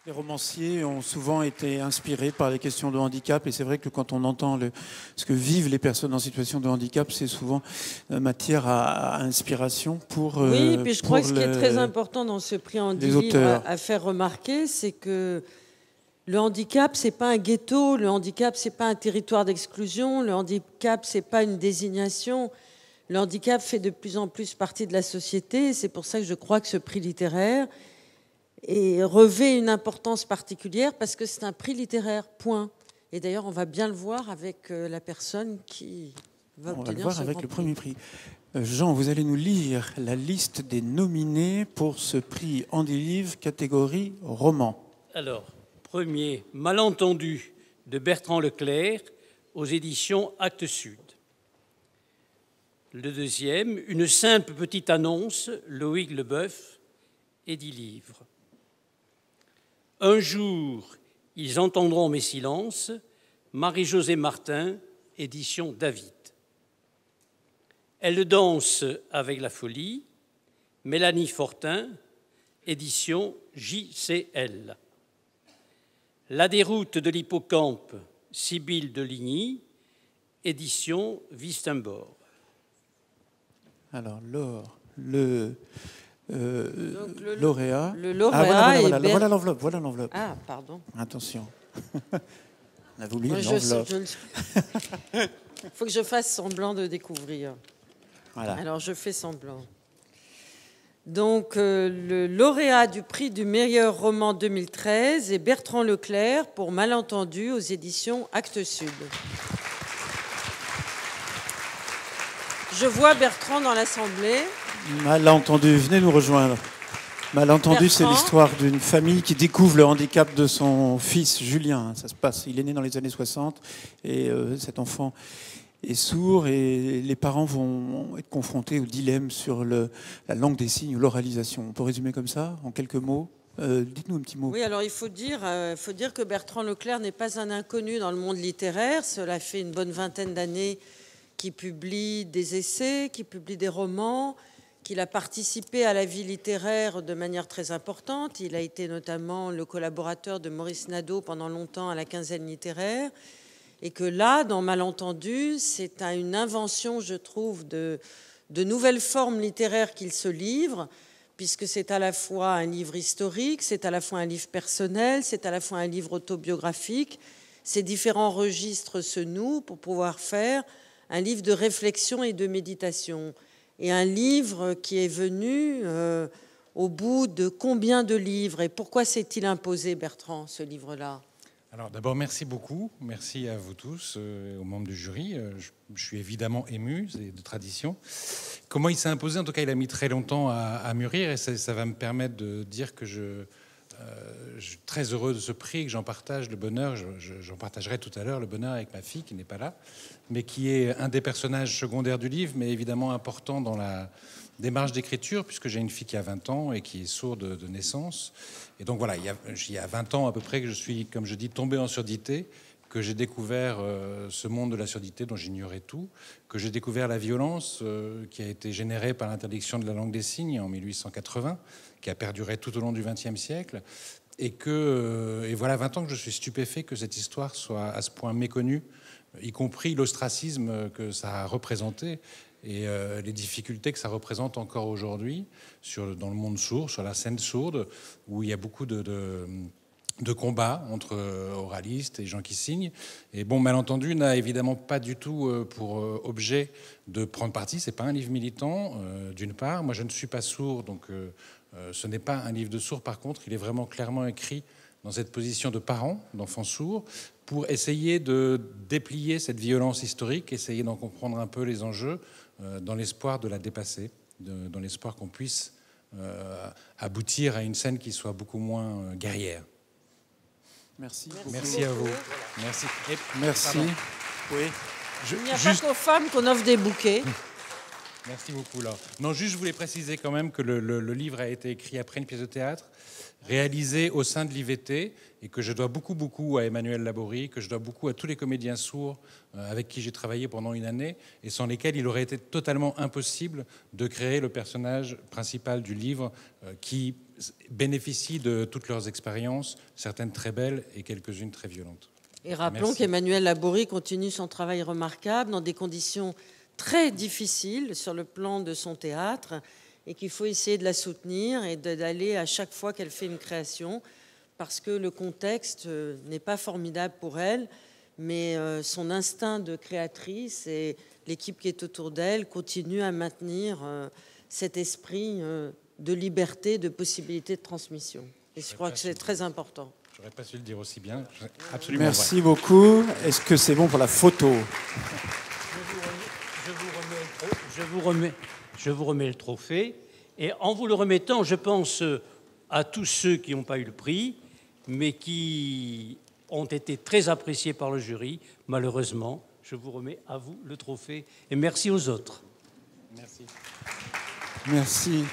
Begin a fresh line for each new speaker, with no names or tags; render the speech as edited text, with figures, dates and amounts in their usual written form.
Les romanciers ont souvent été inspirés par les questions de handicap et c'est vrai que quand on entend ce que vivent les personnes en situation de handicap, c'est souvent matière à inspiration pour
oui, puis je crois que ce qui est très important dans ce prix Handy Livre à faire remarquer, c'est que le handicap, c'est pas un ghetto, le handicap, c'est pas un territoire d'exclusion, le handicap, c'est pas une désignation. Le handicap fait de plus en plus partie de la société. C'est pour ça que je crois que ce prix littéraire revêt une importance particulière parce que c'est un prix littéraire, point. Et d'ailleurs, on va bien le voir avec la personne qui va obtenir ce prix. On va le voir
avec le premier prix. Jean, vous allez nous lire la liste des nominés pour ce prix Handy Livre catégorie roman.
Alors, premier, Malentendu de Bertrand Leclerc aux éditions Actes Sud. Le deuxième, Une simple petite annonce, Loïc Leboeuf, Édit Livre. Un jour, ils entendront mes silences, Marie-Josée Martin, édition David. Elle danse avec la folie, Mélanie Fortin, édition JCL. La déroute de l'hippocampe, Sibylle de Ligny, édition Wüstenborg.
Alors, le lauréat.
Le lauréat
voilà l'enveloppe. Voilà l'enveloppe.
Ah, pardon.
Attention. On a voulu l'enveloppe.
Il faut que je fasse semblant de découvrir.
Voilà.
Alors, je fais semblant. Donc, le lauréat du prix du meilleur roman 2013 est Bertrand Leclerc pour Malentendu aux éditions Actes Sud. Je vois Bertrand dans l'Assemblée.
Malentendu, venez nous rejoindre. Malentendu, c'est l'histoire d'une famille qui découvre le handicap de son fils Julien. Ça se passe, il est né dans les années 60 et cet enfant est sourd et les parents vont être confrontés au dilemme sur la langue des signes ou l'oralisation. On peut résumer comme ça, en quelques mots. Dites-nous un petit mot.
Oui, alors il faut dire que Bertrand Leclerc n'est pas un inconnu dans le monde littéraire. Cela fait une bonne vingtaine d'années qu'il publie des essais, qu'il publie des romans, qu'il a participé à la vie littéraire de manière très importante. Il a été notamment le collaborateur de Maurice Nadeau pendant longtemps à la Quinzaine littéraire. Et que là, dans Malentendu, c'est à une invention, je trouve, de nouvelles formes littéraires qu'il se livre, puisque c'est à la fois un livre historique, c'est à la fois un livre personnel, c'est à la fois un livre autobiographique. Ces différents registres se nouent pour pouvoir faire un livre de réflexion et de méditation. Et un livre qui est venu au bout de combien de livres? Et pourquoi s'est-il imposé, Bertrand, ce livre-là?
Alors d'abord, merci beaucoup. Merci à vous tous, aux membres du jury. Je suis évidemment ému, c'est de tradition. Comment il s'est imposé? En tout cas, il a mis très longtemps à mûrir et ça va me permettre de dire que je suis très heureux de ce prix, que j'en partage le bonheur. J'en partagerai tout à l'heure le bonheur avec ma fille qui n'est pas là, mais qui est un des personnages secondaires du livre, mais évidemment important dans la démarche d'écriture, puisque j'ai une fille qui a 20 ans et qui est sourde de naissance. Et donc voilà, il y a 20 ans à peu près que je suis, comme je dis, tombé en surdité, que j'ai découvert ce monde de la surdité dont j'ignorais tout, que j'ai découvert la violence qui a été générée par l'interdiction de la langue des signes en 1880, qui a perduré tout au long du XXe siècle, et voilà 20 ans que je suis stupéfait que cette histoire soit à ce point méconnue, y compris l'ostracisme que ça a représenté et les difficultés que ça représente encore aujourd'hui dans le monde sourd, sur la scène sourde, où il y a beaucoup de combats entre oralistes et gens qui signent. Et bon, Malentendu n'a évidemment pas du tout pour objet de prendre parti. C'est pas un livre militant, d'une part. Moi, je ne suis pas sourd, donc ce n'est pas un livre de sourd. Par contre, il est vraiment clairement écrit dans cette position de parent d'enfants sourds pour essayer de déplier cette violence historique, essayer d'en comprendre un peu les enjeux, dans l'espoir de la dépasser, dans l'espoir qu'on puisse aboutir à une scène qui soit beaucoup moins guerrière.
Merci.
Merci à vous. Merci.
Merci. Oui.
Il n'y a pas qu'aux femmes qu'on offre des bouquets.
Merci beaucoup, Laure. Non, juste, je voulais préciser quand même que le livre a été écrit après une pièce de théâtre, réalisée au sein de l'IVT, et que je dois beaucoup à Emmanuel Laborie, que je dois beaucoup à tous les comédiens sourds avec qui j'ai travaillé pendant une année, et sans lesquels il aurait été totalement impossible de créer le personnage principal du livre, qui bénéficie de toutes leurs expériences, certaines très belles et quelques-unes très violentes.
Et rappelons qu'Emmanuel Laborie continue son travail remarquable dans des conditions très difficile sur le plan de son théâtre et qu'il faut essayer de la soutenir et d'aller à chaque fois qu'elle fait une création parce que le contexte n'est pas formidable pour elle, mais son instinct de créatrice et l'équipe qui est autour d'elle continue à maintenir cet esprit de liberté, de possibilité de transmission. Et je crois que c'est très important.
J'aurais pas su le dire aussi bien. Absolument.
Merci beaucoup. Est-ce que c'est bon pour la photo ?
Je vous remets le trophée. Et en vous le remettant, je pense à tous ceux qui n'ont pas eu le prix, mais qui ont été très appréciés par le jury. Malheureusement, je vous remets à vous le trophée. Et merci aux autres.
Merci.
Merci.